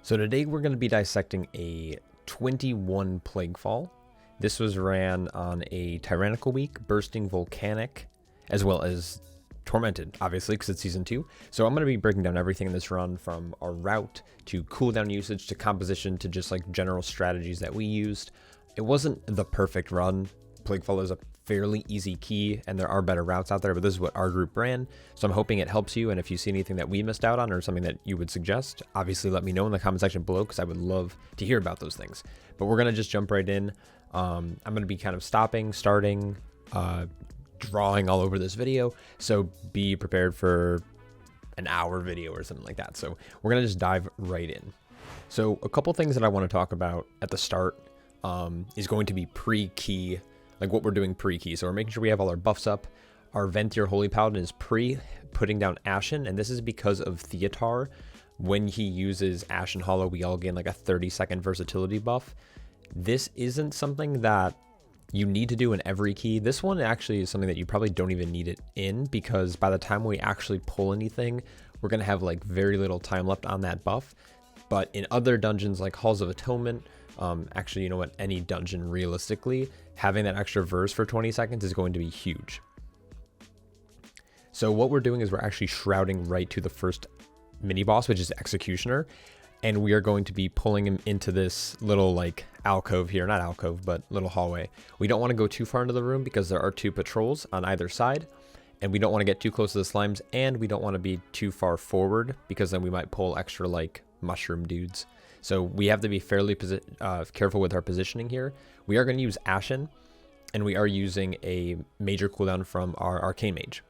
So today we're going to be dissecting a 21 Plaguefall. This was ran on a Tyrannical week, Bursting Volcanic, as well as Tormented, obviously, because it's Season 2. So I'm going to be breaking down everything in this run, from our route, to cooldown usage, to composition, to just like general strategies that we used. It wasn't the perfect run. Plaguefall is a fairly easy key, and there are better routes out there, but this is what our group ran, so I'm hoping it helps you. And if you see anything that we missed out on or something that you would suggest, obviously let me know in the comment section below, because I would love to hear about those things. But we're gonna just jump right in. I'm gonna be kind of stopping, starting, drawing all over this video, so be prepared for an hour video or something like that. So we're gonna just dive right in. So a couple things that I want to talk about at the start is going to be pre-key, like what we're doing pre-key. So we're making sure we have all our buffs up. Our Venthyr Holy Paladin is putting down Ashen, and this is because of Theotar. When he uses Ashen Hollow, we all gain like a 30-second versatility buff. This isn't something that you need to do in every key. This one actually is something that you probably don't even need it in, because by the time we actually pull anything, we're going to have like very little time left on that buff. But in other dungeons like Halls of Atonement, actually, you know what, any dungeon realistically, having that extra verse for 20 seconds is going to be huge. So what we're doing is we're actually shrouding right to the first mini boss, which is Executioner, and we are going to be pulling him into this little like alcove here, not alcove, but little hallway. We don't want to go too far into the room because there are two patrols on either side, and we don't want to get too close to the slimes, and we don't want to be too far forward because then we might pull extra like mushroom dudes. So we have to be fairly careful with our positioning here. We are going to use Ashen, and we are using a major cooldown from our Arcane Mage.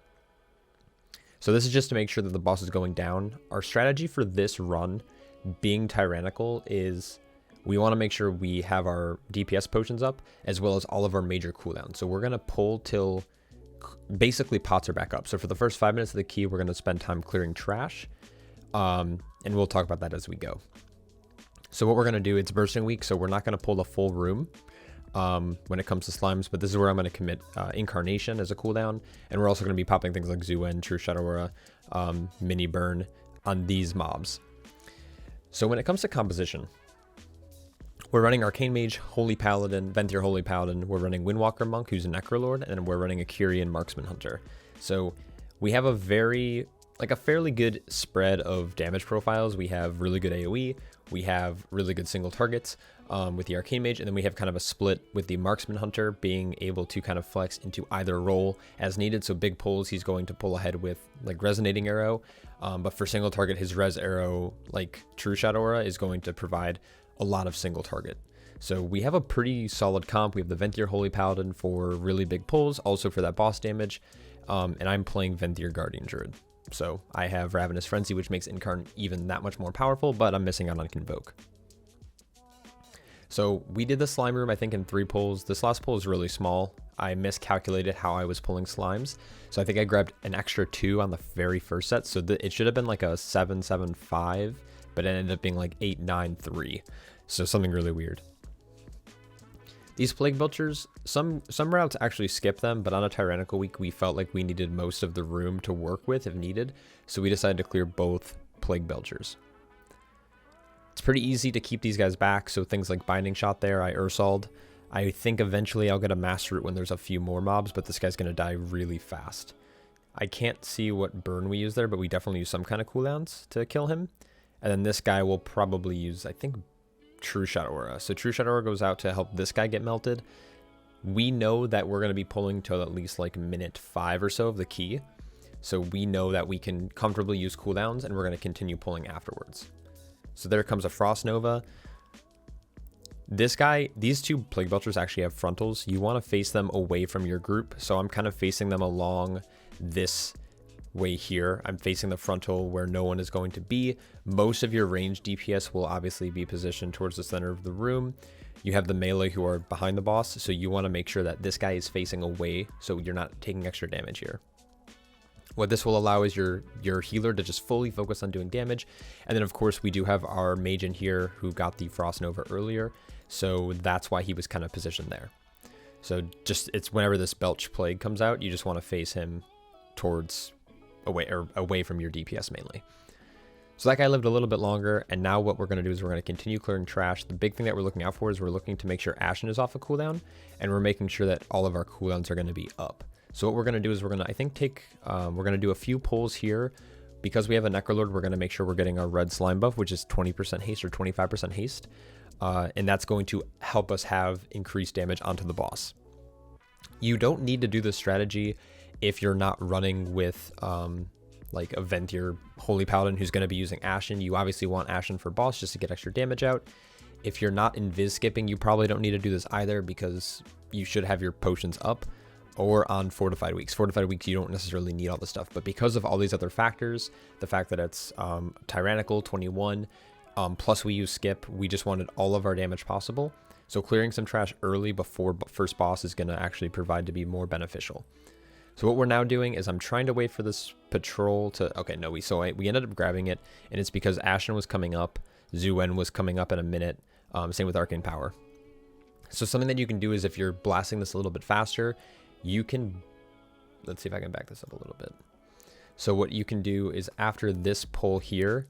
So this is just to make sure that the boss is going down. Our strategy for this run, being Tyrannical, is we want to make sure we have our DPS potions up, as well as all of our major cooldowns. So we're going to pull till basically pots are back up. So for the first 5 minutes of the key, we're going to spend time clearing trash, and we'll talk about that as we go. So what we're going to do, it's bursting week, so we're not going to pull the full room when it comes to slimes, but this is where I'm going to commit Incarnation as a cooldown, and we're also going to be popping things like Zuen, True Shadow Aura, Mini Burn on these mobs. So when it comes to composition, we're running Arcane Mage, Holy Paladin, Venthyr Holy Paladin, we're running Windwalker Monk, who's a Necrolord, and then we're running a Kyrian Marksman Hunter. So we have a fairly good spread of damage profiles. We have really good AoE, we have really good single targets with the Arcane Mage, and then we have kind of a split with the Marksman Hunter being able to kind of flex into either role as needed. So big pulls, he's going to pull ahead with like Resonating Arrow, but for single target, his Res Arrow, like True Shadow Aura, is going to provide a lot of single target. So we have a pretty solid comp. We have the Venthyr Holy Paladin for really big pulls, also for that boss damage, and I'm playing Venthyr Guardian Druid. So I have Ravenous Frenzy, which makes Incarn even that much more powerful, but I'm missing out on Convoke. So we did the slime room, I think, in 3 pulls. This last pull is really small. I miscalculated how I was pulling slimes. So I think I grabbed an extra 2 on the very first set. So it should have been like a 7-7-5, but it ended up being like 8-9-3. So something really weird. These Plague Belchers, some routes actually skip them, but on a Tyrannical week, we felt like we needed most of the room to work with if needed, so we decided to clear both Plague Belchers. It's pretty easy to keep these guys back, so things like Binding Shot there, I Ursald. I think eventually I'll get a Master Root when there's a few more mobs, but this guy's going to die really fast. I can't see what burn we use there, but we definitely use some kind of cooldowns to kill him. And then this guy will probably use, I think, True Shadow Aura. So True Shadow Aura goes out to help this guy get melted. We know that we're going to be pulling till at least like minute 5 or so of the key. So we know that we can comfortably use cooldowns, and we're going to continue pulling afterwards. So there comes a Frost Nova. This guy, these 2 Plague Belchers actually have frontals. You want to face them away from your group. So I'm kind of facing them along this way here. I'm facing the frontal where no one is going to be. Most of your range DPS will obviously be positioned towards the center of the room. You have the melee who are behind the boss, so you want to make sure that this guy is facing away so you're not taking extra damage here. What this will allow is your healer to just fully focus on doing damage. And then of course we do have our mage in here who got the Frost Nova earlier, so that's why he was kind of positioned there. So just, it's whenever this Belch Plague comes out, you just want to face him towards away from your DPS mainly. So that guy lived a little bit longer, and now what we're going to do is we're going to continue clearing trash. The big thing that we're looking out for is we're looking to make sure Ashen is off a cooldown, and we're making sure that all of our cooldowns are going to be up. So what we're going to do is we're going to, I think, we're going to do a few pulls here. Because we have a Necrolord, we're going to make sure we're getting our red slime buff, which is 20% haste or 25% haste. And that's going to help us have increased damage onto the boss. You don't need to do this strategy if you're not running with like a Venthyr Holy Paladin who's going to be using Ashen. You obviously want Ashen for boss just to get extra damage out. If you're not invis skipping, you probably don't need to do this either because you should have your potions up. Or on Fortified Weeks. Fortified Weeks, you don't necessarily need all this stuff, but because of all these other factors, the fact that it's Tyrannical 21, plus we use skip, we just wanted all of our damage possible. So clearing some trash early before first boss is going to actually provide to be more beneficial. So what we're now doing is I'm trying to wait for this patrol to, okay, no, we ended up grabbing it, and it's because Ashen was coming up, Zuen was coming up in a minute, same with Arcane Power. So something that you can do is if you're blasting this a little bit faster, you can, let's see if I can back this up a little bit. So what you can do is after this pull here,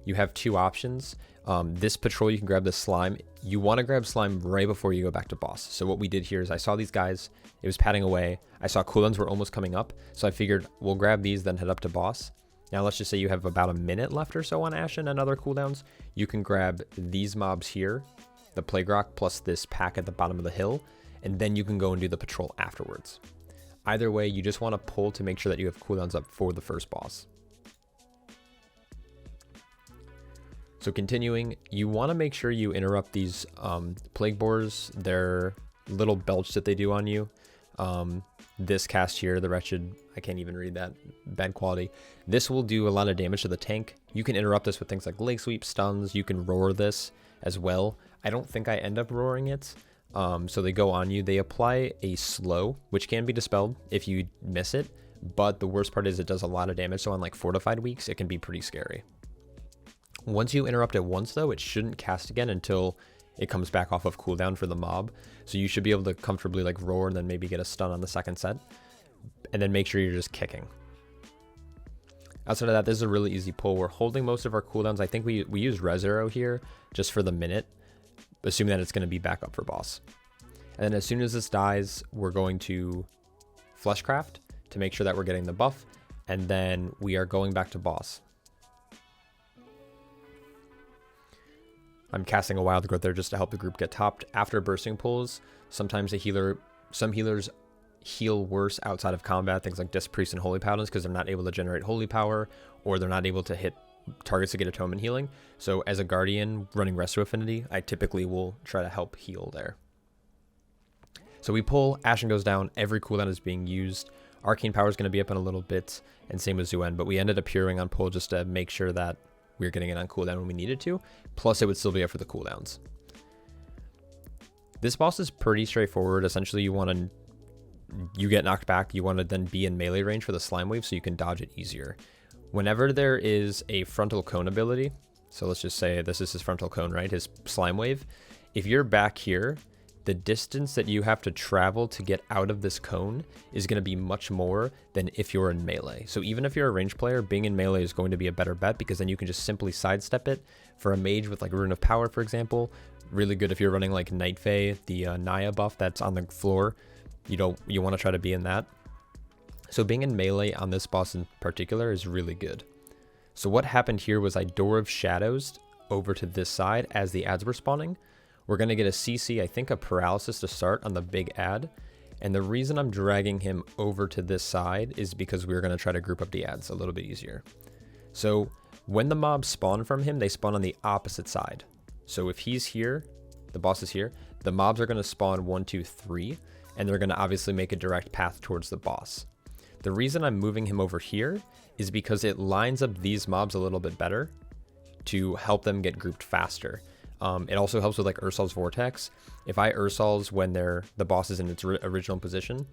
you have two options. This patrol, you can grab the slime. You want to grab slime right before you go back to boss. So what we did here is I saw these guys, it was padding away. I saw cooldowns were almost coming up. So I figured we'll grab these, then head up to boss. Now let's just say you have about a minute left or so on Ashen and other cooldowns. You can grab these mobs here, the Plague Rock plus this pack at the bottom of the hill, and then you can go and do the patrol afterwards. Either way, you just want to pull to make sure that you have cooldowns up for the first boss. So continuing, you want to make sure you interrupt these plague boars, their little belch that they do on you. This cast here, the Wretched, I can't even read that, bad quality. This will do a lot of damage to the tank. You can interrupt this with things like Leg Sweep, stuns, you can roar this as well. I don't think I end up roaring it. So they go on you, they apply a slow, which can be dispelled if you miss it, but the worst part is it does a lot of damage, so on like Fortified Weeks, it can be pretty scary. Once you interrupt it once though, it shouldn't cast again until it comes back off of cooldown for the mob, so you should be able to comfortably like roar and then maybe get a stun on the second set, and then make sure you're just kicking. Outside of that, this is a really easy pull. We're holding most of our cooldowns. I think we use Rezero here just for the minute, assuming that it's going to be back up for boss. And then as soon as this dies, we're going to Fleshcraft to make sure that we're getting the buff, and then we are going back to boss. I'm casting a Wild Growth there just to help the group get topped. After bursting pulls, sometimes some healers heal worse outside of combat, things like Disc Priest and Holy Paladins, because they're not able to generate Holy Power, or they're not able to hit targets to get atonement healing. So as a Guardian running Resto Affinity, I typically will try to help heal there. So we pull, Ashen goes down, every cooldown is being used. Arcane Power is going to be up in a little bit, and same with Zuen, but we ended up hearing on pull just to make sure that we were getting it on cooldown when we needed to, plus it would still be up for the cooldowns. This boss is pretty straightforward. Essentially, you get knocked back, you want to then be in melee range for the slime wave so you can dodge it easier. Whenever there is a frontal cone ability, so let's just say this is his frontal cone, right? His slime wave. If you're back here, the distance that you have to travel to get out of this cone is going to be much more than if you're in melee. So even if you're a range player, being in melee is going to be a better bet because then you can just simply sidestep it. For a mage with like Rune of Power, for example, really good if you're running like Night Fae, the Naya buff that's on the floor. You want to try to be in that. So being in melee on this boss in particular is really good. So what happened here was I Door of Shadows over to this side as the ads were spawning. We're going to get a CC, I think a paralysis to start on the big ad. And the reason I'm dragging him over to this side is because we're going to try to group up the ads a little bit easier. So when the mobs spawn from him, they spawn on the opposite side. So if he's here, the boss is here, the mobs are going to spawn 1, 2, 3, and they're going to obviously make a direct path towards the boss. The reason I'm moving him over here is because it lines up these mobs a little bit better to help them get grouped faster. It also helps with like Ursol's Vortex. If I Ursol's when the boss is in its original position,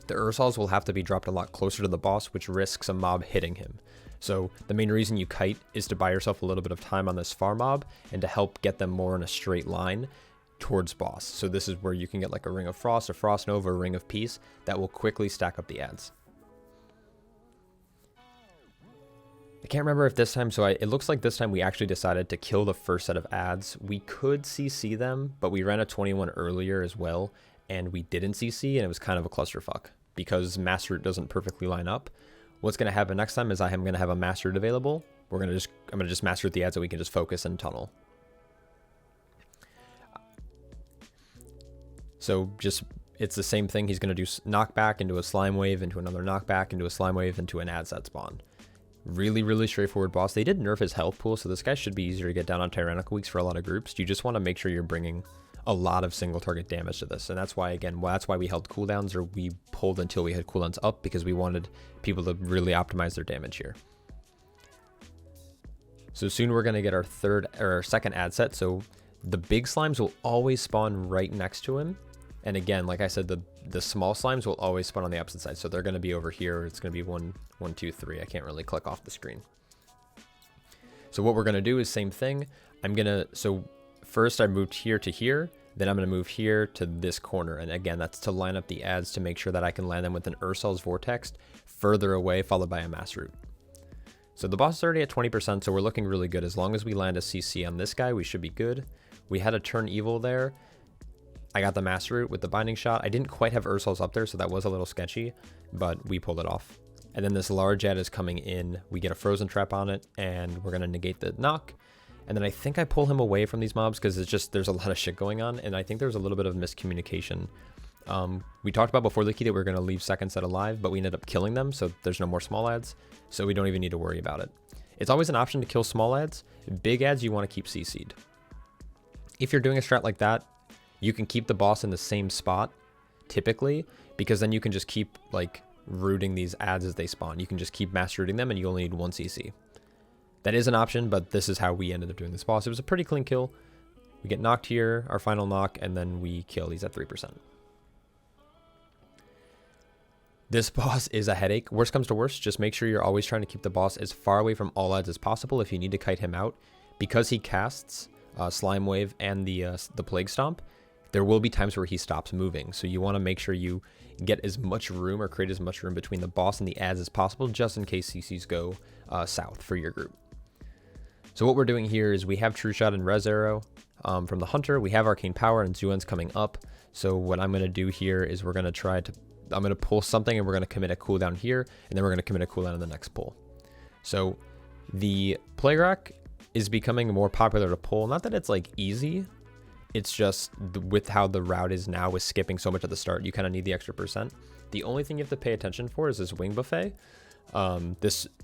the Ursols will have to be dropped a lot closer to the boss, which risks a mob hitting him. So the main reason you kite is to buy yourself a little bit of time on this far mob and to help get them more in a straight line towards boss. So this is where you can get like a Ring of Frost, a Frost Nova, a Ring of Peace that will quickly stack up the ads. I can't remember if this time, so it looks like this time we actually decided to kill the first set of ads. We could CC them, but we ran a 21 earlier as well, and we didn't CC, and it was kind of a clusterfuck because Master Root doesn't perfectly line up. What's going to happen next time is I am going to have a Master Root available. I'm going to just Master Root the ads so we can just focus and tunnel. So just, it's the same thing. He's going to do knockback into a slime wave, into another knockback, into a slime wave, into an ad set spawn. Really, really straightforward boss. They did nerf his health pool, so this guy should be easier to get down on Tyrannical weeks for a lot of groups. You just want to make sure you're bringing a lot of single target damage to this. And that's why, again, that's why we held cooldowns, or we pulled until we had cooldowns up, because we wanted people to really optimize their damage here. So soon we're going to get our second ad set. So the big slimes will always spawn right next to him. And again, like I said, the small slimes will always spawn on the opposite side. So they're going to be over here. It's going to be 1, 2, 3. I can't really click off the screen. So what we're going to do is same thing. So first I moved here to here. Then I'm going to move here to this corner. And again, that's to line up the ads to make sure that I can land them with an Ursol's Vortex further away, followed by a Mass Root. So the boss is already at 20%, so we're looking really good. As long as we land a CC on this guy, we should be good. We had a turn evil there. I got the Master Root with the binding shot. I didn't quite have Ursol's up there, so that was a little sketchy, but we pulled it off. And then this large ad is coming in. We get a frozen trap on it, and we're going to negate the knock. And then I think I pull him away from these mobs because it's just, there's a lot of shit going on, and I think there's a little bit of miscommunication. We talked about before the key that we were going to leave second set alive, but we ended up killing them, so there's no more small ads, so we don't even need to worry about it. It's always an option to kill small ads. Big ads you want to keep CC'd. If you're doing a strat like that, you can keep the boss in the same spot, typically, because then you can just keep like rooting these ads as they spawn. You can just keep mass rooting them and you only need 1 CC. That is an option, but this is how we ended up doing this boss. It was a pretty clean kill. We get knocked here, our final knock, and then we kill. He's at 3%. This boss is a headache. Worst comes to worst, just make sure you're always trying to keep the boss as far away from all ads as possible if you need to kite him out. Because he casts Slime Wave and the Plague Stomp, there will be times where he stops moving. So you want to make sure you get as much room or create as much room between the boss and the ads as possible, just in case CCs go south for your group. So what we're doing here is we have True Shot and Res Arrow from the Hunter. We have Arcane Power and Zuen's coming up. So what I'm going to do here is we're going to try to, I'm going to pull something and we're going to commit a cooldown here, and then we're going to commit a cooldown in the next pull. So the Plague Rock is becoming more popular to pull. Not that it's like easy, it's just with how the route is now with skipping so much at the start, you kind of need the extra percent. The only thing you have to pay attention for is this Wing Buffet.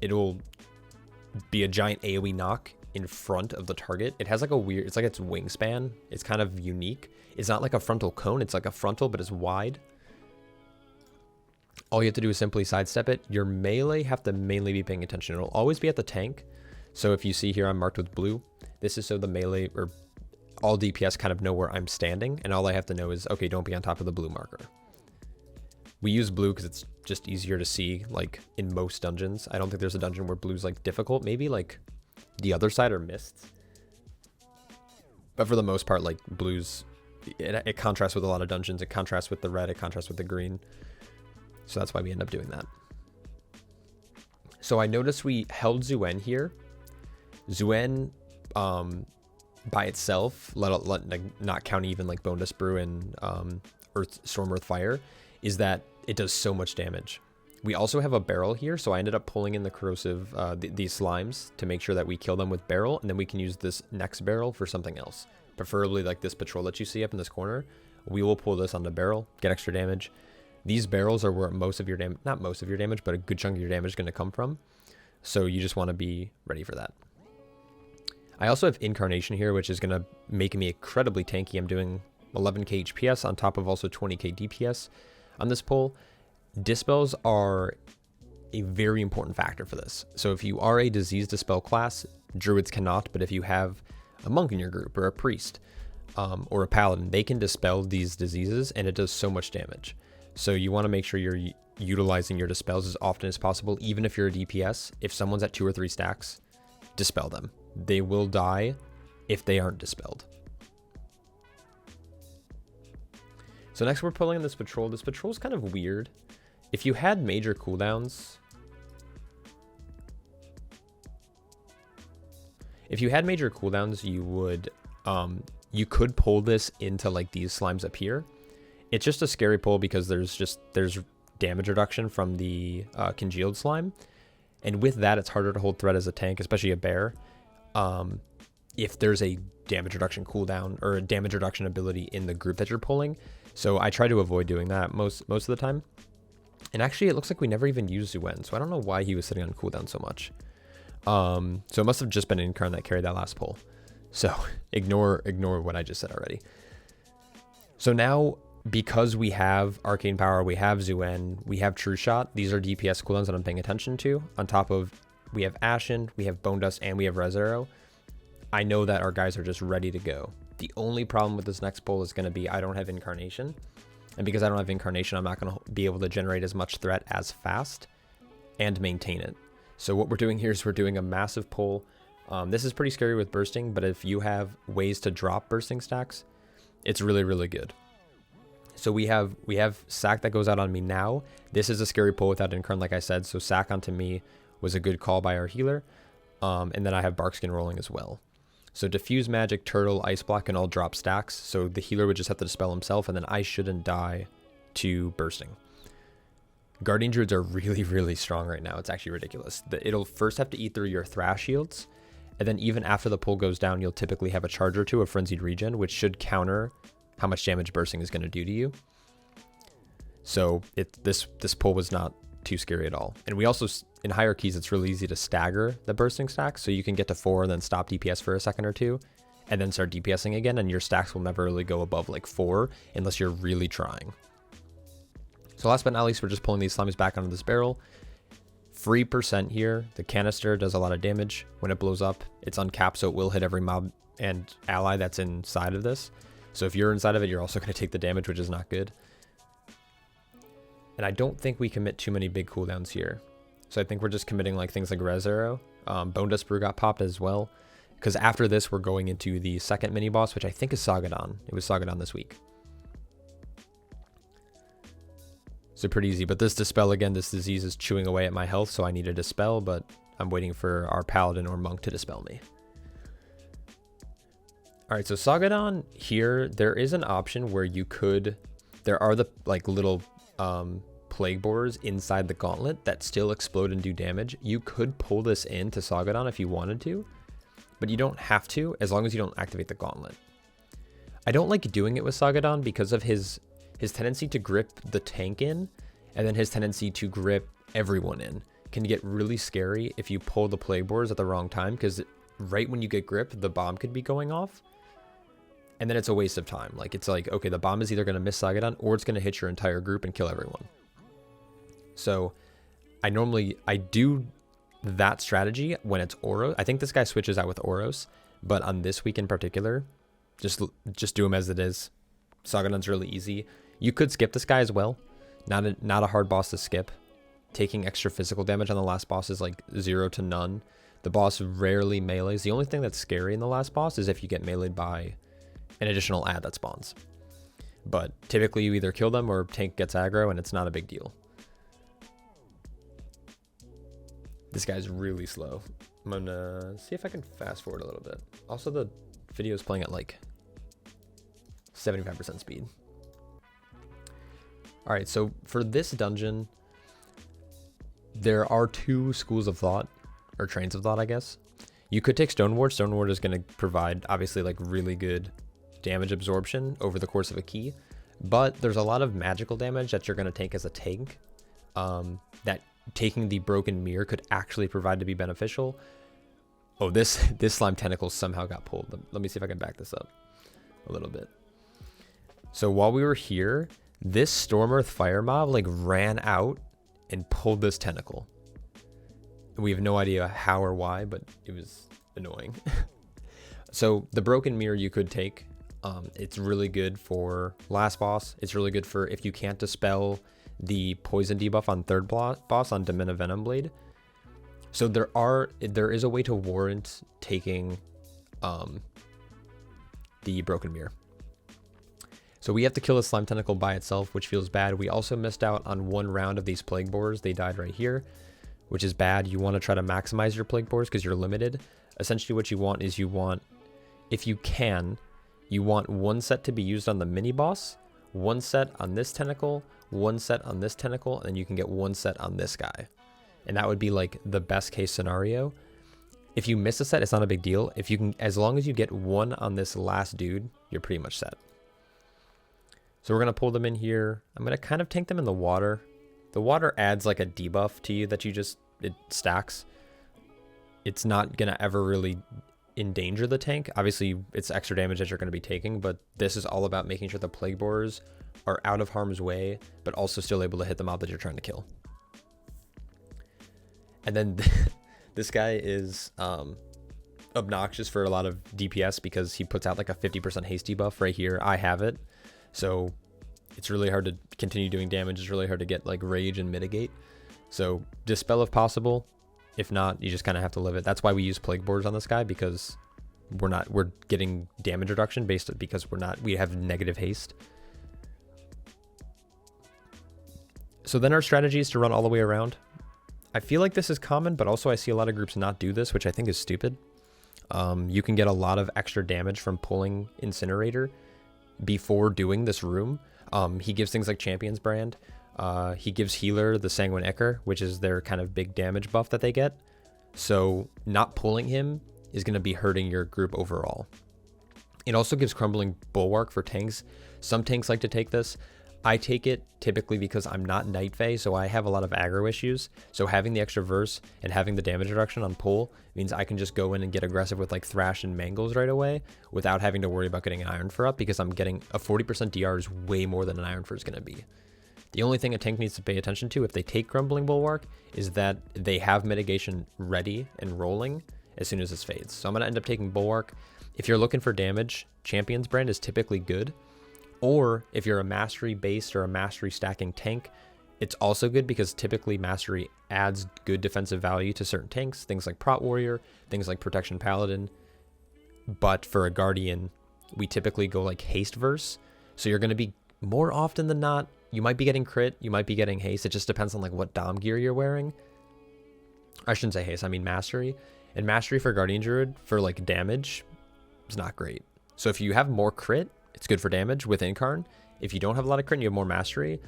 It'll be a giant AoE knock in front of the target. It has like a weird, it's like its wingspan. It's kind of unique. It's not like a frontal cone. It's like a frontal, but it's wide. All you have to do is simply sidestep it. Your melee have to mainly be paying attention. It'll always be at the tank. So if you see here, I'm marked with blue. This is so the melee or all DPS kind of know where I'm standing. And all I have to know is, okay, don't be on top of the blue marker. We use blue because it's just easier to see, like in most dungeons. I don't think there's a dungeon where blue's like difficult. Maybe like the other side or mists. But for the most part, like blue's, it contrasts with a lot of dungeons. It contrasts with the red, it contrasts with the green. So that's why we end up doing that. So I noticed we held Zuen here. Zuen, by itself, not counting even like Bone Dust Brew and Storm Earth Fire, is that it does so much damage. We also have a barrel here, so I ended up pulling in the corrosive, these slimes to make sure that we kill them with barrel, and then we can use this next barrel for something else. Preferably like this patrol that you see up in this corner. We will pull this on the barrel, get extra damage. These barrels are where most of your damage, not most of your damage, but a good chunk of your damage is going to come from. So you just want to be ready for that. I also have Incarnation here, which is going to make me incredibly tanky. I'm doing 11k HPS on top of also 20k DPS on this pull. Dispels are a very important factor for this. So if you are a disease dispel class, druids cannot, but if you have a monk in your group or a priest or a paladin, they can dispel these diseases, and it does so much damage. So you want to make sure you're utilizing your dispels as often as possible. Even if you're a DPS, if someone's at 2 or 3 stacks, dispel them. They will die if they aren't dispelled. So next we're pulling in this patrol. This patrol is kind of weird. If you had major cooldowns, If you had major cooldowns, you would, you could pull this into like these slimes up here. It's just a scary pull because there's damage reduction from the congealed slime. And with that, it's harder to hold threat as a tank, especially a bear. If there's a damage reduction cooldown or a damage reduction ability in the group that you're pulling. So I try to avoid doing that most of the time. And actually, it looks like we never even used Zuen, so I don't know why he was sitting on cooldown so much. So it must have just been Incarn that carried that last pull. So ignore what I just said already. So now, because we have Arcane Power, we have Zuen, we have True Shot, these are DPS cooldowns that I'm paying attention to. On top of, we have Ashen, we have Bone Dust, and we have Res Arrow. I know that our guys are just ready to go. The only problem with this next pull is going to be I don't have Incarnation. And because I don't have Incarnation, I'm not going to be able to generate as much threat as fast and maintain it. So what we're doing here is we're doing a massive pull. This is pretty scary with bursting, but if you have ways to drop bursting stacks, it's really, really good. So we have Sack that goes out on me now. This is a scary pull without Incarn, like I said. So Sack onto me was a good call by our healer. And then I have Barkskin rolling as well. So Diffuse Magic, Turtle, Ice Block can all drop stacks. So the healer would just have to dispel himself, and then I shouldn't die to bursting. Guardian Druids are really, really strong right now. It's actually ridiculous. It'll first have to eat through your Thrash shields, and then even after the pull goes down, you'll typically have a charge or two of Frenzied Regen, which should counter how much damage bursting is going to do to you. So this pull was not too scary at all. And we also, in higher keys, it's really easy to stagger the bursting stacks, so you can get to 4 and then stop DPS for a second or two, and then start DPSing again, and your stacks will never really go above like 4 unless you're really trying. So last but not least, we're just pulling these slimes back onto this barrel. Free percent here. The canister does a lot of damage. When it blows up, it's uncapped, so it will hit every mob and ally that's inside of this. So if you're inside of it, you're also going to take the damage, which is not good. And I don't think we commit too many big cooldowns here. So I think we're just committing like things like Res Arrow. Bone Dust Brew got popped as well. Because after this, we're going into the second mini boss, which I think is Sagadon. It was Sagadon this week. So pretty easy. But this Dispel, again, this disease is chewing away at my health, so I need a Dispel, but I'm waiting for our Paladin or Monk to Dispel me. Alright, so Sagadon here, there is an option where you could... There are the like little... plague borers inside the gauntlet that still explode and do damage. You could pull this into Sagadon if you wanted to, but you don't have to as long as you don't activate the gauntlet. I don't like doing it with Sagadon because of his tendency to grip the tank in, and then his tendency to grip everyone in. Can get really scary if you pull the plague borers at the wrong time, because right when you get gripped, the bomb could be going off. And then it's a waste of time. Like, it's like, okay, the bomb is either going to miss Sagadon or it's going to hit your entire group and kill everyone. So I do that strategy when it's Oros. I think this guy switches out with Oros, but on this week in particular, just do him as it is. Sagadon's really easy. You could skip this guy as well. Not a hard boss to skip. Taking extra physical damage on the last boss is like 0 to none. The boss rarely melees. The only thing that's scary in the last boss is if you get meleeed by an additional ad that spawns. But typically you either kill them or tank gets aggro, and it's not a big deal. This guy's really slow. I'm gonna see if I can fast forward a little bit. Also, the video is playing at like 75% speed. All right, so for this dungeon, there are 2 schools of thought, or trains of thought, I guess. You could take Stoneward. Stoneward is going to provide, obviously, like really good damage absorption over the course of a key, but there's a lot of magical damage that you're going to take as a tank that taking the Broken Mirror could actually provide to be beneficial. Oh, this slime tentacle somehow got pulled. Let me see if I can back this up a little bit. So while we were here, this Storm Earth Fire mob like ran out and pulled this tentacle. We have no idea how or why, but it was annoying. So the Broken Mirror you could take. It's really good for last boss. It's really good for if you can't dispel the poison debuff on third boss on Domina Venomblade. So there is a way to warrant taking the Broken Mirror. So we have to kill the slime tentacle by itself, which feels bad. We also missed out on 1 round of these plague borers. They died right here. which is bad. You want to try to maximize your plague boars because you're limited. Essentially what you want is if you can, you want one set to be used on the mini boss, one set on this tentacle, one set on this tentacle, and then you can get one set on this guy. And that would be like the best case scenario. If you miss a set, it's not a big deal. If you can, as long as you get one on this last dude, you're pretty much set. So we're going to pull them in here. I'm going to kind of tank them in the water. The water adds like a debuff to you that it stacks. It's not going to ever really endanger the tank. Obviously, it's extra damage that you're going to be taking, but this is all about making sure the plague boars are out of harm's way, but also still able to hit the mob that you're trying to kill. And then this guy is obnoxious for a lot of DPS because he puts out like a 50% haste debuff right here. I have it. So it's really hard to continue doing damage. It's really hard to get like rage and mitigate. So dispel if possible. If not, you just kind of have to live it. That's why we use plague boars on this guy, because we're getting damage reduction because we have negative haste. So then our strategy is to run all the way around. I feel like this is common, but also I see a lot of groups not do this, which I think is stupid. You can get a lot of extra damage from pulling Incinerator before doing this room. He gives things like Champion's Brand. He gives Healer the Sanguine Ecker, which is their kind of big damage buff that they get. So not pulling him is going to be hurting your group overall. It also gives Crumbling Bulwark for tanks. Some tanks like to take this. I take it typically because I'm not Night Fae, so I have a lot of aggro issues. So having the extra verse and having the damage reduction on pull means I can just go in and get aggressive with like Thrash and Mangles right away without having to worry about getting an Iron Fur up, because I'm getting a 40% DR is way more than an Iron Fur is going to be. The only thing a tank needs to pay attention to if they take Crumbling Bulwark is that they have mitigation ready and rolling as soon as this fades. So I'm going to end up taking Bulwark. If you're looking for damage, Champion's Brand is typically good. Or if you're a mastery based or a mastery stacking tank, it's also good because typically mastery adds good defensive value to certain tanks, things like Prot Warrior, things like Protection Paladin. But for a Guardian, we typically go like haste verse. So you're going to be more often than not, you might be getting crit, you might be getting haste. It just depends on like what Dom gear you're wearing. I shouldn't say haste, I mean mastery. And mastery for Guardian Druid for like damage is not great. So if you have more crit, it's good for damage with Incarn. If you don't have a lot of crit and you have more mastery,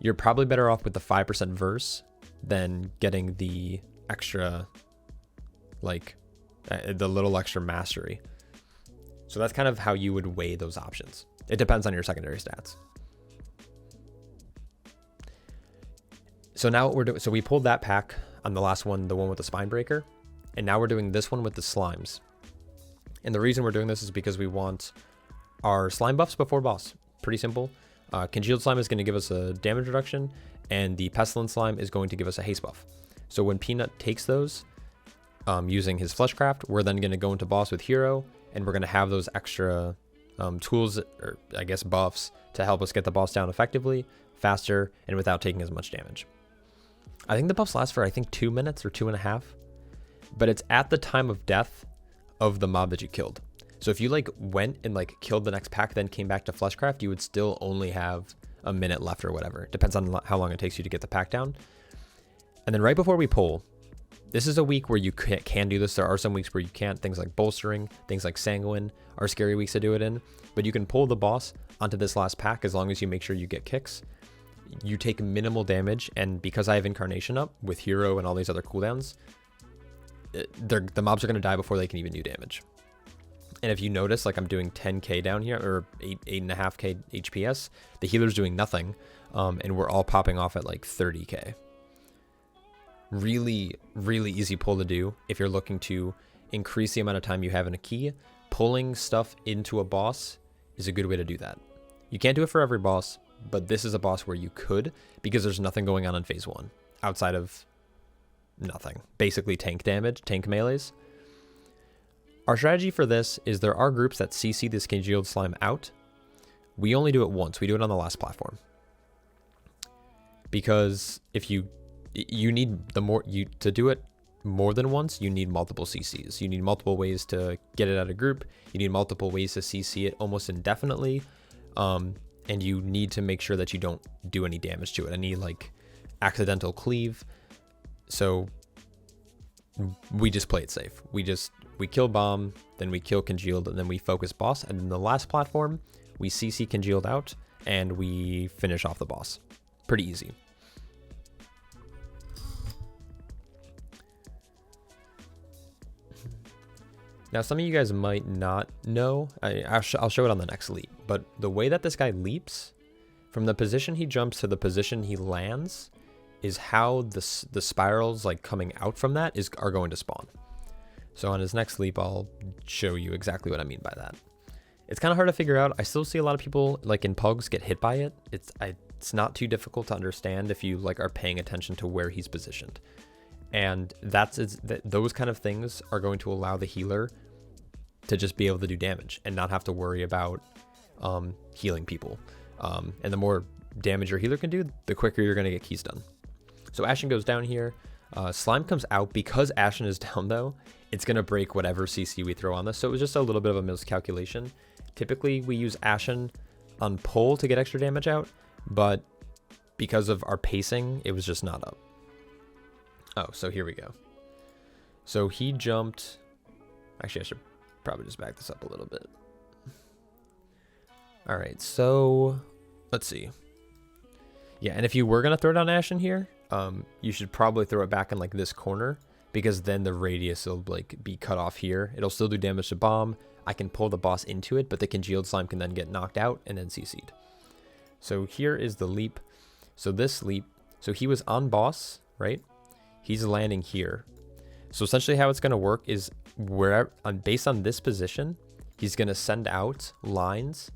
you're probably better off with the 5% verse than getting the extra, like the little extra mastery. So that's kind of how you would weigh those options. It depends on your secondary stats. So now what we're doing, so we pulled that pack on the last one, the one with the Spine Breaker, and now we're doing this one with the slimes. And the reason we're doing this is because we want our slime buffs before boss. Pretty simple. Congealed Slime is going to give us a damage reduction, and the Pestilent Slime is going to give us a haste buff. So when Peanut takes those, using his Fleshcraft, we're then going to go into boss with Hero, and we're going to have those extra tools, or I guess buffs, to help us get the boss down effectively, faster, and without taking as much damage. I think the buffs last for, 2 minutes or 2.5, but it's at the time of death of the mob that you killed. So if you like went and like killed the next pack, then came back to Fleshcraft, you would still only have a minute left or whatever. It depends on how long it takes you to get the pack down. And then right before we pull, this is a week where you can do this. There are some weeks where you can't. Things like Bolstering, things like Sanguine are scary weeks to do it in. But you can pull the boss onto this last pack as long as you make sure you get kicks. You take minimal damage, and because I have Incarnation up with Hero and all these other cooldowns, the mobs are going to die before they can even do damage. And if you notice, like I'm doing 10k down here, or 8.5k HPS, the healer's doing nothing, and we're all popping off at like 30k. Really, really easy pull to do if you're looking to increase the amount of time you have in a key. Pulling stuff into a boss is a good way to do that. You can't do it for every boss, but this is a boss where you could, because there's nothing going on in phase 1 outside of nothing. Basically tank damage, tank melees. Our strategy for this is there are groups that CC this Congealed Slime out. We only do it once. We do it on the last platform. Because if you need to do it more than once, you need multiple CCs. You need multiple ways to get it out of group. You need multiple ways to CC it almost indefinitely. And you need to make sure that you don't do any damage to it. Any like accidental cleave. So we just play it safe. We kill bomb, then we kill congealed, and then we focus boss. And then the last platform, we CC congealed out, and we finish off the boss. Pretty easy. Now, some of you guys might not know. I'll show it on the next leap. But the way that this guy leaps, from the position he jumps to the position he lands, is how the spirals like coming out from that are going to spawn. So on his next leap, I'll show you exactly what I mean by that. It's kind of hard to figure out. I still see a lot of people like in pugs get hit by it. It's not too difficult to understand if you like are paying attention to where he's positioned. And those kind of things are going to allow the healer to just be able to do damage and not have to worry about healing people. And the more damage your healer can do, the quicker you're going to get keys done. So Ashen goes down here. Slime comes out. Because Ashen is down though, it's going to break whatever CC we throw on this. So it was just a little bit of a miscalculation. Typically we use Ashen on pull to get extra damage out, but because of our pacing, it was just not up. Oh, so here we go. So he jumped. Actually, I should probably just back this up a little bit. All right, so let's see. Yeah, and if you were going to throw down Ashen here, you should probably throw it back in like this corner, because then the radius will like be cut off here. It'll still do damage to bomb. I can pull the boss into it, but the congealed slime can then get knocked out and then CC'd. So here is the leap. So this leap, so he was on boss, right? He's landing here. So essentially how it's going to work is wherever, based on this position, he's going to send out lines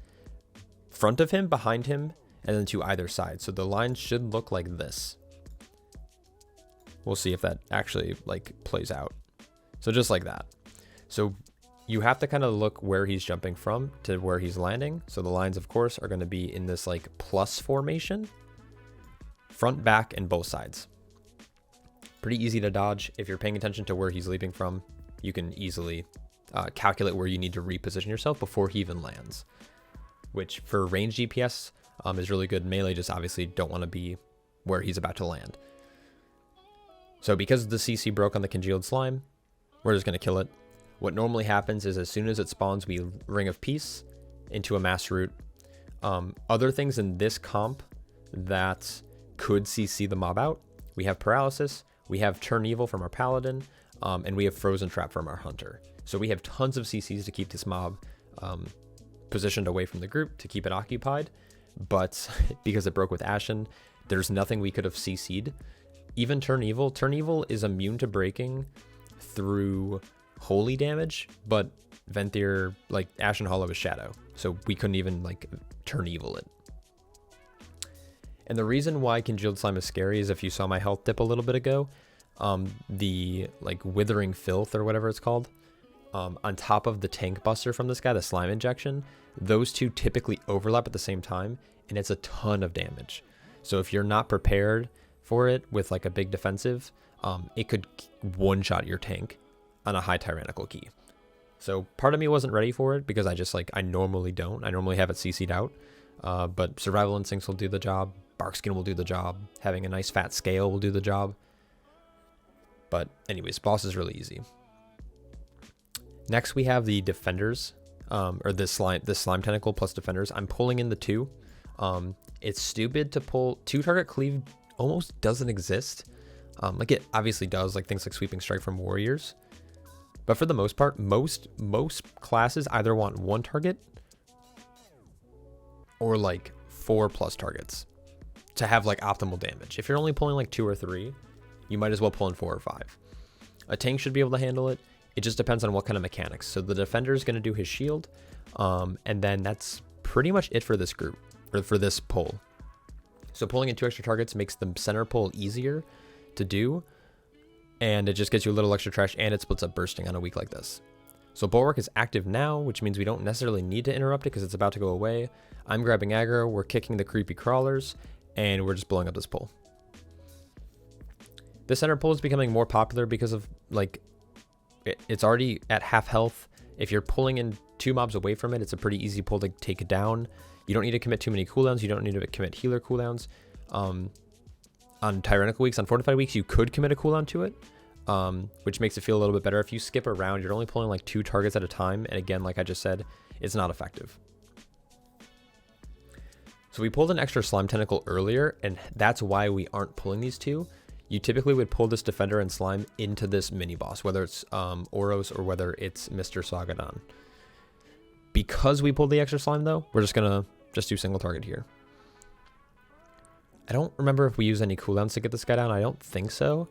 front of him, behind him, and then to either side. So the lines should look like this. We'll see if that actually like plays out. So just like that. So you have to kind of look where he's jumping from to where he's landing. So the lines, of course, are going to be in this like plus formation, front, back, and both sides. Pretty easy to dodge. If you're paying attention to where he's leaping from, you can easily calculate where you need to reposition yourself before he even lands, which for range DPS is really good. Melee just obviously don't want to be where he's about to land. So because the CC broke on the congealed slime, we're just going to kill it. What normally happens is as soon as it spawns, we Ring of Peace into a mass root. Other things in this comp that could CC the mob out, we have Paralysis, we have Turn Evil from our Paladin, and we have Frozen Trap from our Hunter. So we have tons of CCs to keep this mob positioned away from the group, to keep it occupied. But because it broke with Ashen, there's nothing we could have CC'd. Even Turn Evil is immune to breaking through holy damage, but Venthyr, like Ashen Hollow is Shadow, so we couldn't even like Turn Evil it. And the reason why Congealed Slime is scary is if you saw my health dip a little bit ago, the like Withering Filth or whatever it's called, on top of the Tank Buster from this guy, the Slime Injection, those two typically overlap at the same time, and it's a ton of damage. So if you're not prepared for it with like a big defensive, it could one-shot your tank on a high Tyrannical key. So part of me wasn't ready for it because I normally don't. I normally have it CC'd out, but Survival Instincts will do the job. Barkskin will do the job. Having a nice fat scale will do the job. But anyways, boss is really easy. Next we have the defenders, or this slime tentacle plus defenders. I'm pulling in the two. It's stupid to pull two target cleave. Almost doesn't exist. Like it obviously does, like things like Sweeping Strike from Warriors. But for the most part, most classes either want one target or like 4+ targets to have like optimal damage. If you're only pulling like 2 or 3, you might as well pull in 4 or 5. A tank should be able to handle it. It just depends on what kind of mechanics. So the defender is going to do his shield, and then that's pretty much it for this group, or for this pull. So pulling in 2 extra targets makes the center pull easier to do, and it just gets you a little extra trash, and it splits up bursting on a week like this. So Bulwark is active now, which means we don't necessarily need to interrupt it because it's about to go away. I'm grabbing aggro, we're kicking the creepy crawlers, and we're just blowing up this pull. This center pull is becoming more popular because of like, it's already at half health. If you're pulling in 2 mobs away from it, it's a pretty easy pull to take it down. You don't need to commit too many cooldowns. You don't need to commit healer cooldowns. On Tyrannical weeks, on Fortified weeks, you could commit a cooldown to it. which makes it feel a little bit better. If you skip around, you're only pulling like 2 targets at a time. And again, like I just said, it's not effective. So we pulled an extra slime tentacle earlier, and that's why we aren't pulling these 2. You typically would pull this defender and slime into this mini boss, whether it's Oros or whether it's Mr. Sagadan. Because we pulled the extra slime though, we're just gonna do single target here. I don't remember if we use any cooldowns to get this guy down. I don't think so.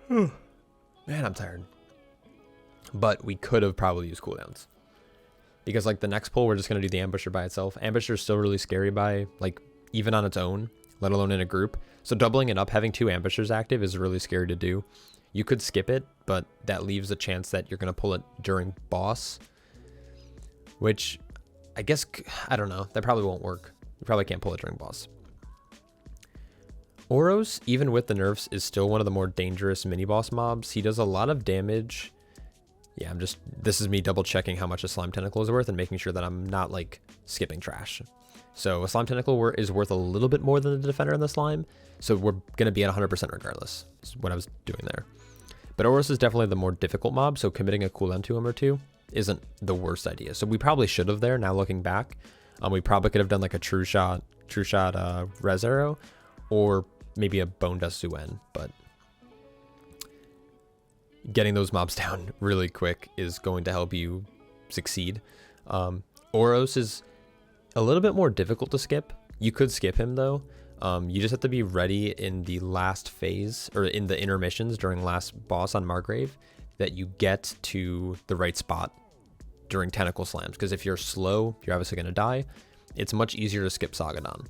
Man, I'm tired. But we could have probably used cooldowns. Because like the next pull, we're just going to do the ambusher by itself. Ambusher is still really scary by like even on its own, let alone in a group. So doubling it up, having 2 ambushers active is really scary to do. You could skip it, but that leaves a chance that you're going to pull it during boss. Which I guess, I don't know. That probably won't work. You probably can't pull it during boss. Oros, even with the nerfs, is still one of the more dangerous mini boss mobs. He does a lot of damage. Yeah, this is me double checking how much a slime tentacle is worth and making sure that I'm not like skipping trash. So a slime tentacle is worth a little bit more than the defender in the slime. So we're going to be at 100% regardless. Is what I was doing there. But Oros is definitely the more difficult mob. So committing a cooldown to him or 2 isn't the worst idea. So we probably should have there. Now looking back, we probably could have done like a true shot res arrow, or maybe a bone dust Zuen, but getting those mobs down really quick is going to help you succeed. Oros is a little bit more difficult to skip. You could skip him though. You just have to be ready in the last phase or in the intermissions during last boss on Margrave that you get to the right spot during tentacle slams. Because if you're slow, you're obviously going to die. It's much easier to skip Sagadan.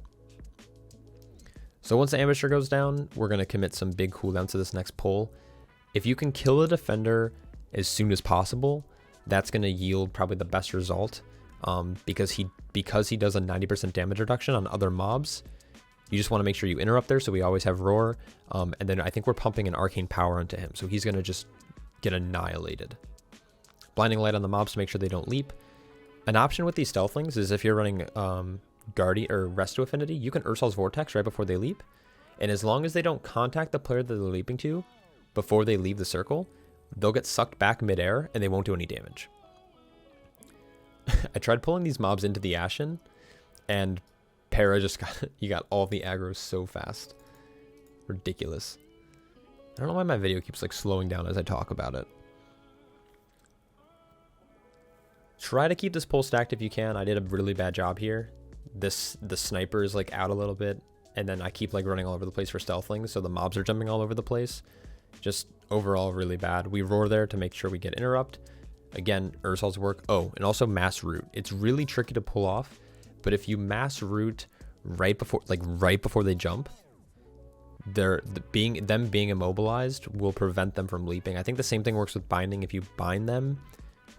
So once the ambusher goes down, we're going to commit some big cooldowns to this next pull. If you can kill the defender as soon as possible, that's going to yield probably the best result, because he does a 90% damage reduction on other mobs. You just want to make sure you interrupt there, so we always have Roar, and then I think we're pumping an arcane power into him, so he's going to just get annihilated. Blinding light on the mobs to make sure they don't leap. An option with these stealthlings is if you're running Guardian or Resto Affinity, you can Ursal's Vortex right before they leap, and as long as they don't contact the player that they're leaping to before they leave the circle, they'll get sucked back midair and they won't do any damage. I tried pulling these mobs into the Ashen, and Para just got all the aggros so fast. Ridiculous. I don't know why my video keeps like slowing down as I talk about it. Try to keep this pull stacked if you can. I did a really bad job here. The sniper is like out a little bit, and then I keep like running all over the place for stealthlings, so the mobs are jumping all over the place. Just overall really bad. We roar there to make sure we get interrupt. Again, Ursal's work. Oh, and also mass root. It's really tricky to pull off, but if you mass root right before they jump, them being immobilized will prevent them from leaping. I think the same thing works with binding. If you bind them,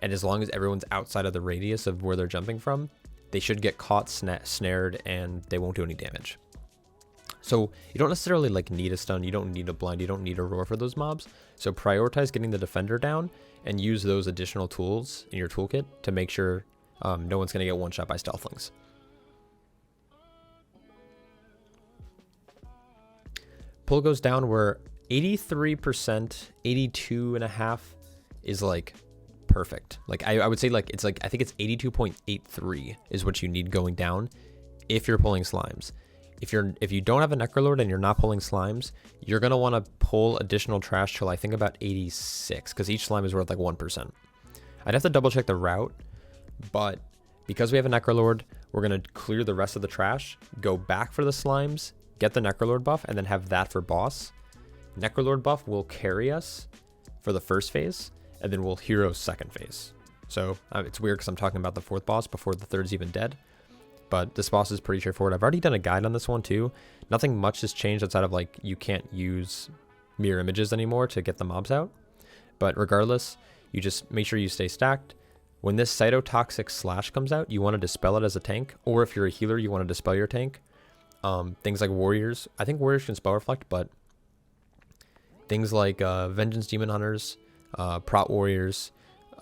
and as long as everyone's outside of the radius of where they're jumping from, they should get caught, snared, and they won't do any damage. So you don't necessarily like need a stun, you don't need a blind, you don't need a roar for those mobs. So prioritize getting the defender down and use those additional tools in your toolkit to make sure no one's going to get one shot by stealthlings. Pull goes down where 83%, 82.5 is like perfect. Like I would say like it's like, I think it's 82.83 is what you need going down if you're pulling slimes. If you don't have a Necrolord and you're not pulling slimes, you're going to want to pull additional trash till I think about 86, because each slime is worth like 1%. I'd have to double check the route, but because we have a Necrolord, we're going to clear the rest of the trash, go back for the slimes, get the Necrolord buff, and then have that for boss. Necrolord buff will carry us for the first phase, and then we'll hero second phase. So it's weird because I'm talking about the fourth boss before the third's even dead. But this boss is pretty straightforward. I've already done a guide on this one too. Nothing much has changed outside of like you can't use mirror images anymore to get the mobs out. But regardless, you just make sure you stay stacked. When this cytotoxic slash comes out, you want to dispel it as a tank. Or if you're a healer, you want to dispel your tank. Things like warriors. I think warriors can spell reflect, but things like vengeance demon hunters, prot warriors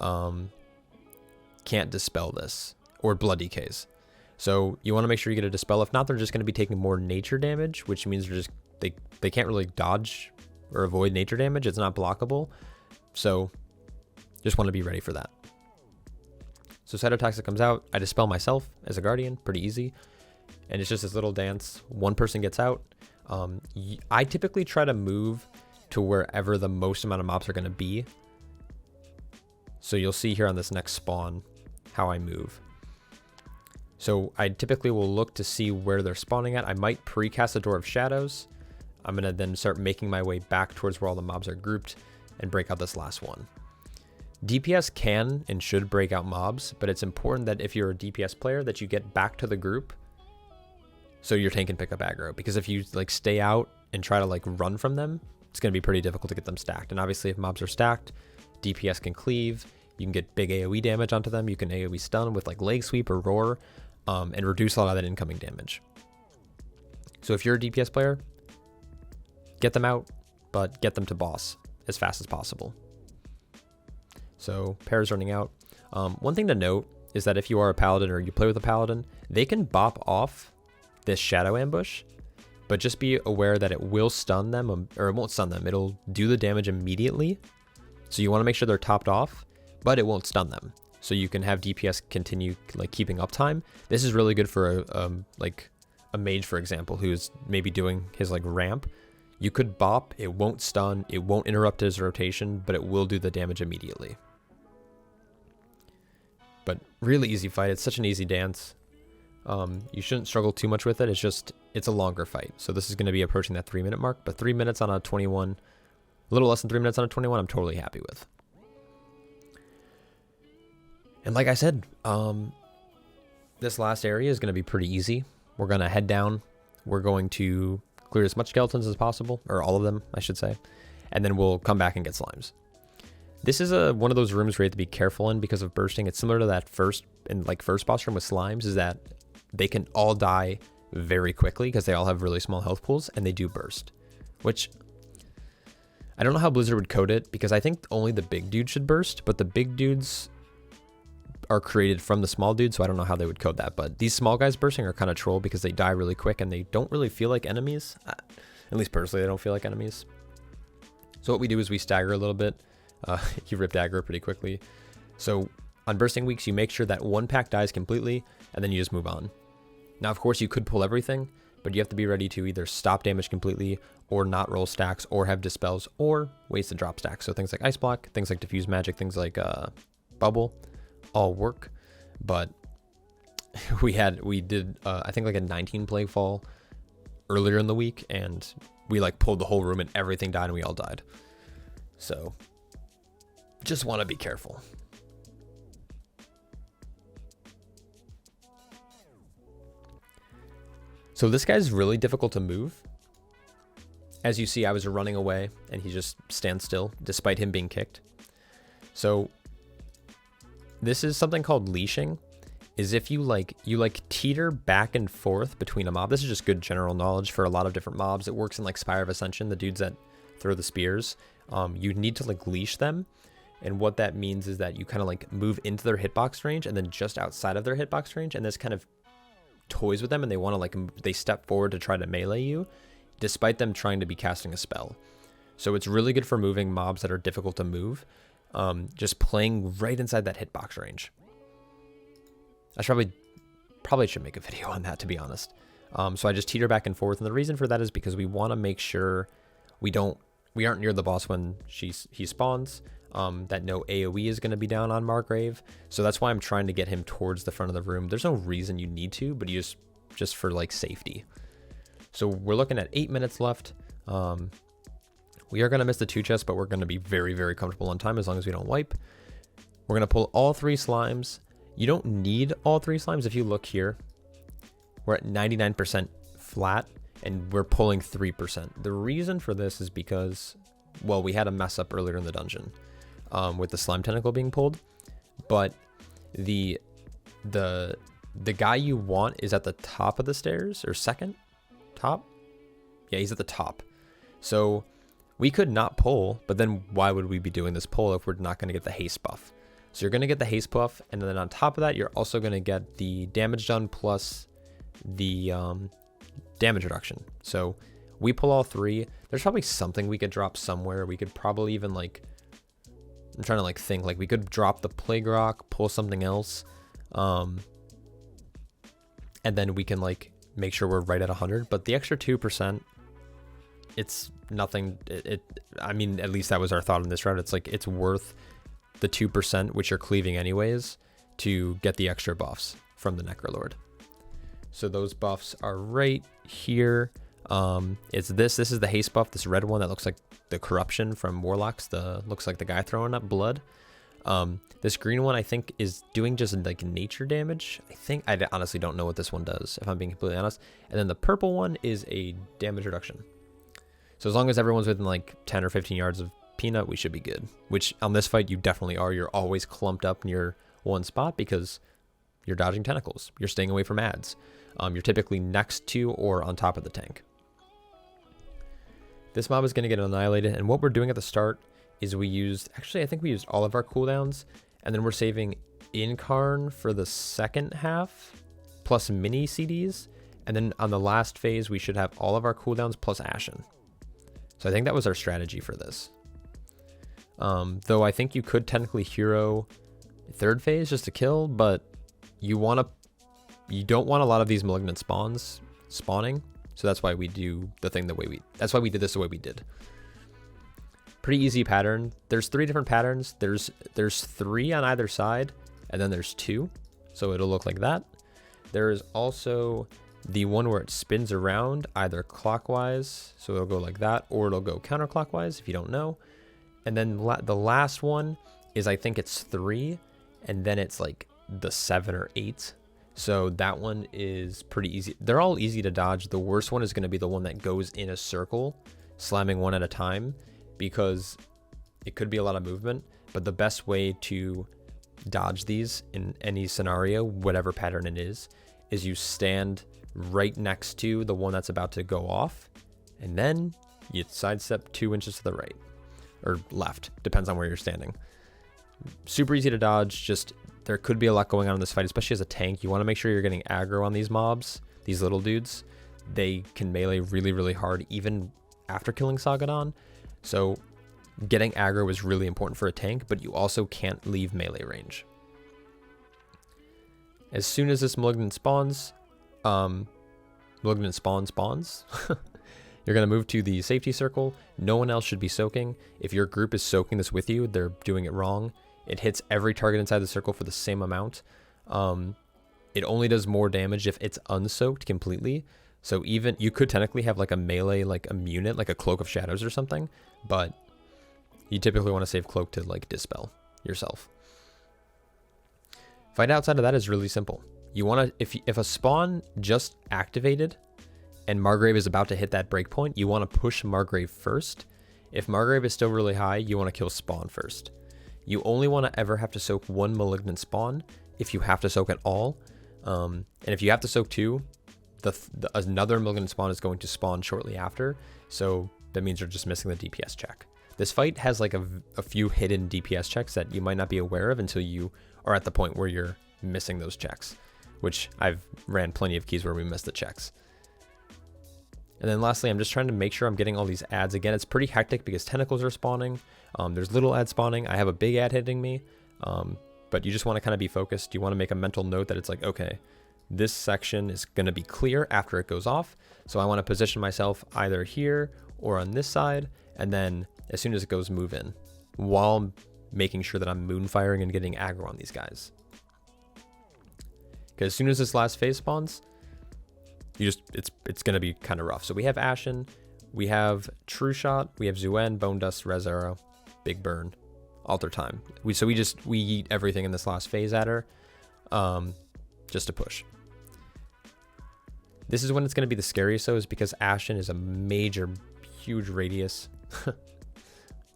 can't dispel this. Or blood decays. So you want to make sure you get a dispel. If not, they're just going to be taking more nature damage, which means they can't really dodge or avoid nature damage. It's not blockable. So just want to be ready for that. So Cytotoxic comes out. I dispel myself as a guardian, pretty easy. And it's just this little dance. One person gets out. I typically try to move to wherever the most amount of mobs are going to be. So you'll see here on this next spawn how I move. So I typically will look to see where they're spawning at. I might precast the Door of Shadows. I'm going to then start making my way back towards where all the mobs are grouped and break out this last one. DPS can and should break out mobs, but it's important that if you're a DPS player that you get back to the group so your tank can pick up aggro. Because if you like stay out and try to like run from them, it's going to be pretty difficult to get them stacked. And obviously if mobs are stacked, DPS can cleave. You can get big AoE damage onto them. You can AoE stun with like leg sweep or roar and reduce a lot of that incoming damage. So if you're a DPS player, get them out, but get them to boss as fast as possible. So pairs running out. One thing to note is that if you are a paladin or you play with a paladin, they can bop off this shadow ambush, but just be aware that it will stun them, or it won't stun them. It'll do the damage immediately. So you want to make sure they're topped off, but it won't stun them. So you can have DPS continue like keeping up time. This is really good for like a mage, for example, who's maybe doing his like ramp. You could bop, it won't stun, it won't interrupt his rotation, but it will do the damage immediately. But really easy fight. It's such an easy dance. You shouldn't struggle too much with it. It's a longer fight. So this is going to be approaching that 3-minute mark, but 3 minutes on a 21, a little less than 3 minutes on a 21, I'm totally happy with. And like I said, this last area is going to be pretty easy. We're going to head down. We're going to clear as much skeletons as possible, or all of them, I should say. And then we'll come back and get slimes. This is one of those rooms where you have to be careful in because of bursting. It's similar to that first boss room with slimes, is that they can all die very quickly because they all have really small health pools and they do burst, which I don't know how Blizzard would code it, because I think only the big dude should burst, but the big dudes are created from the small dudes, so I don't know how they would code that. But these small guys bursting are kind of troll because they die really quick and they don't really feel like enemies. At least personally, they don't feel like enemies. So what we do is we stagger a little bit. You rip aggro pretty quickly. So on bursting weeks, you make sure that one pack dies completely and then you just move on. Now, of course, you could pull everything, but you have to be ready to either stop damage completely or not roll stacks or have dispels or waste to drop stacks. So things like Ice Block, things like Diffuse Magic, things like Bubble, all work. But we did I think like a 19 Plaguefall earlier in the week, and we like pulled the whole room and everything died and we all died. So just want to be careful. So this guy's really difficult to move. As you see, I was running away and he just stands still despite him being kicked. So this is something called leashing, is if you teeter back and forth between a mob. This is just good general knowledge for a lot of different mobs. It works in like Spire of Ascension, the dudes that throw the spears. You need to like leash them. And what that means is that you kind of like move into their hitbox range and then just outside of their hitbox range, and this kind of toys with them, and they want to like, they step forward to try to melee you despite them trying to be casting a spell. So it's really good for moving mobs that are difficult to move. Just playing right inside that hitbox range. I probably should make a video on that, to be honest. So I just teeter back and forth, and the reason for that is because we want to make sure we aren't near the boss when he spawns. That no AoE is going to be down on Margrave. So that's why I'm trying to get him towards the front of the room. There's no reason you need to, but you just for like safety. So we're looking at 8 minutes left. We are going to miss the 2 chests, but we're going to be very, very comfortable on time as long as we don't wipe. We're going to pull all 3 slimes. You don't need all 3 slimes. If you look here, we're at 99% flat and we're pulling 3%. The reason for this is because, well, we had a mess up earlier in the dungeon with the slime tentacle being pulled, but the guy you want is at the top of the stairs, or second top. Yeah, he's at the top. So we could not pull, but then why would we be doing this pull if we're not going to get the haste buff? So you're going to get the haste buff, and then on top of that, you're also going to get the damage done plus the damage reduction. So we pull all 3. There's probably something we could drop somewhere. We could probably even like, I'm trying to like think, like we could drop the Plague Rock, pull something else. And then we can like make sure we're right at 100, but the extra 2%, it's nothing. I mean, at least that was our thought in this round. It's like, it's worth the 2%, which you're cleaving anyways, to get the extra buffs from the Necrolord. So those buffs are right here. It's this is the haste buff, this red one that looks like the corruption from Warlocks, looks like the guy throwing up blood. This green one I think is doing just like nature damage. I honestly don't know what this one does, if I'm being completely honest. And then the purple one is a damage reduction. So as long as everyone's within like 10 or 15 yards of Peanut, we should be good. Which on this fight you definitely are. You're always clumped up near one spot because you're dodging tentacles. You're staying away from ads. You're typically next to or on top of the tank. This mob is going to get annihilated, and what we're doing at the start is I think we used all of our cooldowns, and then we're saving Incarn for the second half, plus mini CDs, and then on the last phase we should have all of our cooldowns plus Ashen. So I think that was our strategy for this. Though I think you could technically hero third phase just to kill, but you don't want a lot of these malignant spawns spawning. So that's why we do the thing that's why we did this the way we did. Pretty easy pattern. There's 3 different patterns. There's 3 on either side, and then there's 2. So it'll look like that. There is also the one where it spins around either clockwise, so it'll go like that, or it'll go counterclockwise if you don't know. And then the last one is, I think it's 3, and then it's like the 7 or 8. So that one is pretty easy. They're all easy to dodge. The worst one is going to be the one that goes in a circle, slamming one at a time, because it could be a lot of movement. But the best way to dodge these in any scenario, whatever pattern it is you stand right next to the one that's about to go off, and then you sidestep 2 inches to the right or left, depends on where you're standing. Super easy to dodge. Just there could be a lot going on in this fight, especially as a tank. You want to make sure you're getting aggro on these mobs, these little dudes. They can melee really, really hard, even after killing Sagadon. So getting aggro is really important for a tank, but you also can't leave melee range. As soon as this malignant spawns, you're going to move to the safety circle. No one else should be soaking. If your group is soaking this with you, they're doing it wrong. It hits every target inside the circle for the same amount. It only does more damage if it's unsoaked completely. So even you could technically have like a melee, like a unit, like a Cloak of Shadows or something, but you typically want to save Cloak to like dispel yourself. Fight outside of that is really simple. You want to, if a spawn just activated and Margrave is about to hit that breakpoint, you want to push Margrave first. If Margrave is still really high, you want to kill spawn first. You only want to ever have to soak 1 malignant spawn if you have to soak at all. And if you have to soak 2, another malignant spawn is going to spawn shortly after. So that means you're just missing the DPS check. This fight has like a few hidden DPS checks that you might not be aware of until you are at the point where you're missing those checks, which I've ran plenty of keys where we missed the checks. And then lastly, I'm just trying to make sure I'm getting all these ads. Again, it's pretty hectic because tentacles are spawning. There's little ads spawning. I have a big ad hitting me. But you just want to kind of be focused. You want to make a mental note that it's like, okay, this section is going to be clear after it goes off. So I want to position myself either here or on this side. And then as soon as it goes, move in while making sure that I'm moonfiring and getting aggro on these guys. Because as soon as this last phase spawns, it's going to be kind of rough. So we have Ashen, we have True Shot, we have Zuen, Bone Dust, Res Arrow, Big Burn, Alter Time. We eat everything in this last phase at her, just to push. This is when it's going to be the scariest though, is because Ashen is a major, huge radius.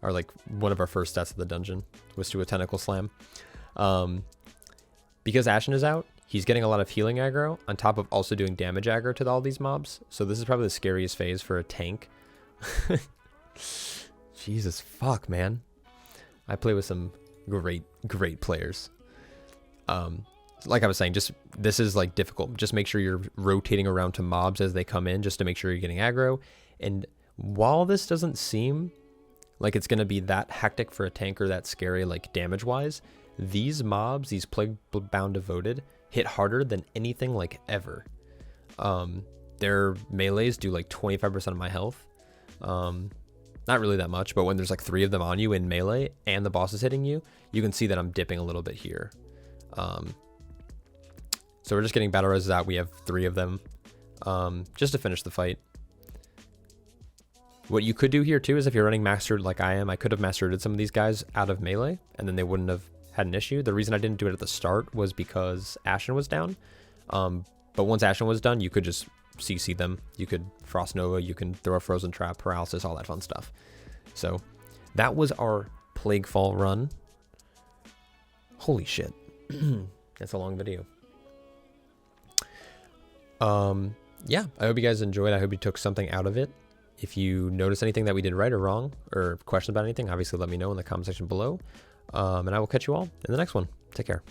Or like one of our first stats of the dungeon was to a Tentacle Slam. Because Ashen is out, he's getting a lot of healing aggro on top of also doing damage aggro to all these mobs. So this is probably the scariest phase for a tank. Jesus fuck, man. I play with some great players. Like I was saying, this is like difficult. Just make sure you're rotating around to mobs as they come in, just to make sure you're getting aggro. And while this doesn't seem like it's going to be that hectic for a tank or that scary, like damage-wise, these mobs, these Plague-bound Devoted, hit harder than anything like ever. Their melees do like 25% of my health. Not really that much, but when there's like 3 of them on you in melee and the boss is hitting you, you can see that I'm dipping a little bit here. So we're just getting battle reses out. We have 3 of them just to finish the fight. What you could do here too is if you're running mastered like I am, I could have mastered some of these guys out of melee and then they wouldn't have had an issue. The reason I didn't do it at the start was because Ashen was down. But once Ashen was done, you could just CC them. You could Frost Nova, you can throw a Frozen Trap, Paralysis, all that fun stuff. So that was our Plaguefall run. Holy shit. That's a long video. Yeah, I hope you guys enjoyed. I hope you took something out of it. If you notice anything that we did right or wrong, or questions about anything, obviously let me know in the comment section below. And I will catch you all in the next one. Take care.